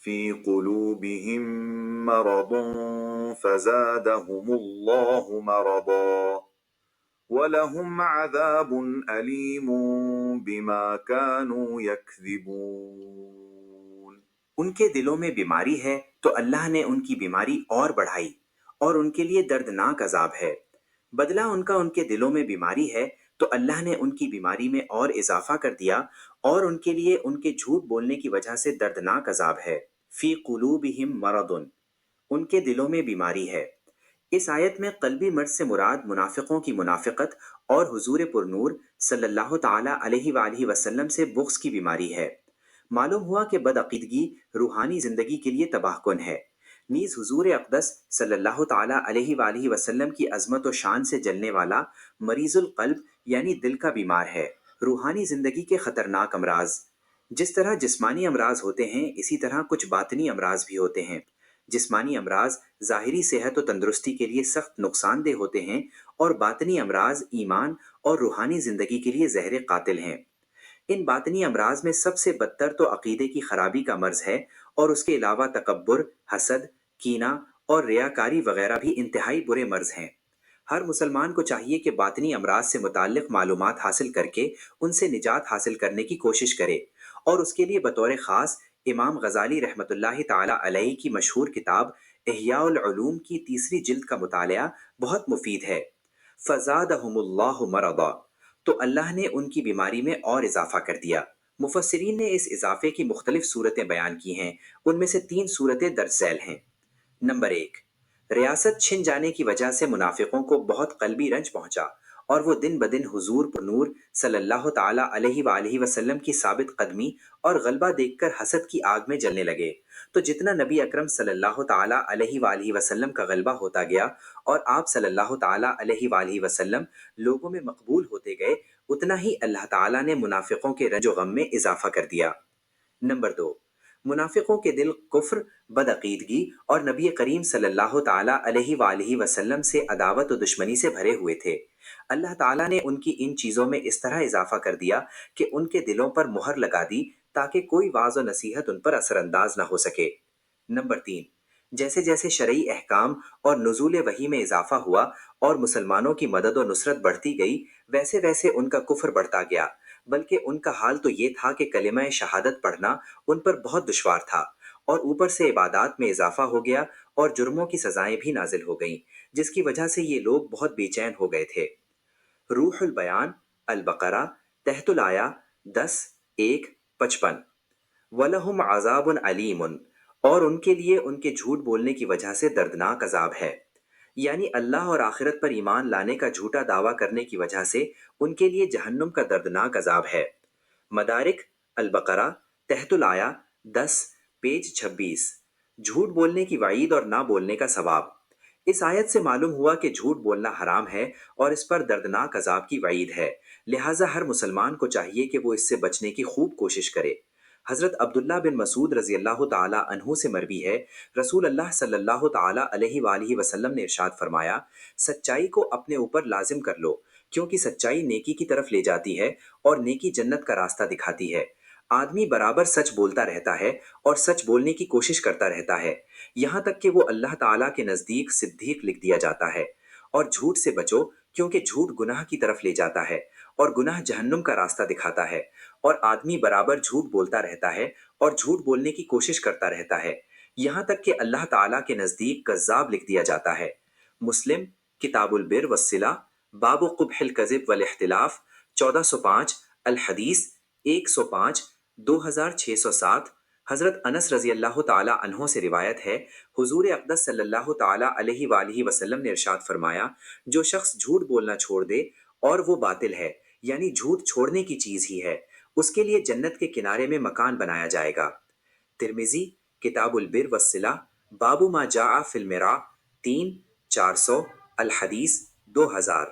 في قلوبهم مرض فزادهم الله مرضا وَلَهُمْ عَذَابٌ أَلِيمٌ بِمَا كَانُوا يَكْذِبُونَ۔ ان کے دلوں میں بیماری ہے تو اللہ نے ان کی بیماری اور بڑھائی، اور ان کے لیے دردناک عذاب ہے۔ بدلہ ان کا ان کے دلوں میں بیماری ہے تو اللہ نے ان کی بیماری میں اور اضافہ کر دیا، اور ان کے لیے ان کے جھوٹ بولنے کی وجہ سے دردناک عذاب ہے۔ فی قلوبہم مرض، ان کے دلوں میں بیماری ہے۔ اس آیت میں قلبی مرض سے مراد منافقوں کی منافقت اور حضور پرنور صلی اللہ تعالی علیہ وآلہ وسلم سے بغض کی بیماری ہے۔ معلوم ہوا کہ بدعقیدگی روحانی زندگی کے لیے تباہ کن ہے۔ نیز حضور اقدس صلی اللہ تعالی علیہ وآلہ وسلم کی عظمت و شان سے جلنے والا مریض القلب یعنی دل کا بیمار ہے۔ روحانی زندگی کے خطرناک امراض، جس طرح جسمانی امراض ہوتے ہیں اسی طرح کچھ باطنی امراض بھی ہوتے ہیں۔ جسمانی امراض ظاہری صحت و تندرستی کے لیے سخت نقصان دہ ہوتے ہیں، اور باطنی امراض ایمان اور روحانی زندگی کے لیے زہر قاتل ہیں۔ ان باطنی امراض میں سب سے بدتر تو عقیدے کی خرابی کا مرض ہے، اور اس کے علاوہ تکبر، حسد، کینہ اور ریاکاری وغیرہ بھی انتہائی برے مرض ہیں۔ ہر مسلمان کو چاہیے کہ باطنی امراض سے متعلق معلومات حاصل کر کے ان سے نجات حاصل کرنے کی کوشش کرے، اور اس کے لیے بطور خاص امام غزالی رحمۃ اللہ تعالی علیہ کی مشہور کتاب احیاء العلوم کی تیسری جلد کا مطالعہ بہت مفید ہے۔ فزادہم اللہ مرضا، تو اللہ نے ان کی بیماری میں اور اضافہ کر دیا۔ مفسرین نے اس اضافے کی مختلف صورتیں بیان کی ہیں، ان میں سے 3 صورتیں درج ذیل ہیں۔ نمبر 1، ریاست چھن جانے کی وجہ سے منافقوں کو بہت قلبی رنج پہنچا، اور وہ دن بدن حضور پر نور صلی اللہ تعالی علیہ وآلہ وسلم کی ثابت قدمی اور غلبہ دیکھ کر حسد کی آگ میں جلنے لگے۔ تو جتنا نبی اکرم صلی اللہ تعالی علیہ وآلہ وسلم کا غلبہ ہوتا گیا اور آپ صلی اللہ تعالی علیہ وآلہ وسلم لوگوں میں مقبول ہوتے گئے، اتنا ہی اللہ تعالیٰ نے منافقوں کے رنج و غم میں اضافہ کر دیا۔ نمبر 2، منافقوں کے دل کفر، بدعقیدگی اور نبی کریم صلی اللہ تعالی علیہ وآلہ وسلم سے عداوت و دشمنی سے بھرے ہوئے تھے۔ اللہ تعالیٰ نے ان کی ان چیزوں میں اس طرح اضافہ کر دیا کہ ان کے دلوں پر مہر لگا دی تاکہ کوئی واعظ و نصیحت ان پر اثر انداز نہ ہو سکے۔ نمبر 3، جیسے جیسے شرعی احکام اور نزول وحی میں اضافہ ہوا اور مسلمانوں کی مدد و نصرت بڑھتی گئی، ویسے ویسے ان کا کفر بڑھتا گیا، بلکہ ان کا حال تو یہ تھا کہ کلمہ شہادت پڑھنا ان پر بہت دشوار تھا، اور اوپر سے عبادات میں اضافہ ہو گیا اور جرموں کی سزائیں بھی نازل ہو گئیں، جس کی وجہ سے یہ لوگ بہت بے چین ہو گئے تھے۔ روح البیان، البقرہ، تحت الآیہ 10:1-55۔ وَلَهُمْ عَذَابٌ عَلِيمٌ، اور ان کے لیے ان کے جھوٹ بولنے کی وجہ سے دردناک عذاب ہے، یعنی اللہ اور آخرت پر ایمان لانے کا جھوٹا دعویٰ کرنے کی وجہ سے ان کے لیے جہنم کا دردناک عذاب ہے۔ مدارک، البقرہ، تحت الآیہ 10، پیج 26۔ جھوٹ بولنے کی وعید اور نہ بولنے کا ثواب۔ اس آیت سے معلوم ہوا کہ جھوٹ بولنا حرام ہے اور اس پر دردناک عذاب کی وعید ہے، لہٰذا ہر مسلمان کو چاہیے کہ وہ اس سے بچنے کی خوب کوشش کرے۔ حضرت عبداللہ بن مسعود رضی اللہ تعالی عنہ سے مروی ہے، رسول اللہ صلی اللہ تعالی علیہ وآلہ وسلم نے ارشاد فرمایا، سچائی کو اپنے اوپر لازم کر لو، کیونکہ سچائی نیکی کی طرف لے جاتی ہے اور نیکی جنت کا راستہ دکھاتی ہے۔ آدمی برابر سچ بولتا رہتا ہے اور سچ بولنے کی کوشش کرتا رہتا ہے، یہاں تک کہ وہ اللہ تعالیٰ کے نزدیک صدیق لکھ دیا جاتا ہے۔ اور جھوٹ سے بچو، کیونکہ جھوٹ گناہ کی طرف لے جاتا ہے اور گناہ جہنم کا راستہ دکھاتا ہے، اور آدمی برابر جھوٹ بولتا رہتا ہے اور جھوٹ بولنے کی کوشش کرتا رہتا ہے، یہاں تک کہ اللہ تعالیٰ کے نزدیک کذاب لکھ دیا جاتا ہے۔ مسلم، کتاب البر والصلہ، باب قبح الکذب والاختلاف، 1405، الحدیث 105، 2607۔ حضرت انس رضی اللہ تعالی عنہ سے روایت ہے، حضور اقدس صلی اللہ تعالی علیہ وآلہ وسلم نے ارشاد فرمایا، جو شخص جھوٹ بولنا چھوڑ دے اور وہ باطل ہے، یعنی جھوٹ چھوڑنے کی چیز ہی ہے، اس کے لیے جنت کے کنارے میں مکان بنایا جائے گا۔ ترمذی، کتاب البر والصلہ، باب ما جاء فی المراء، 3، 400، الحدیث 2000۔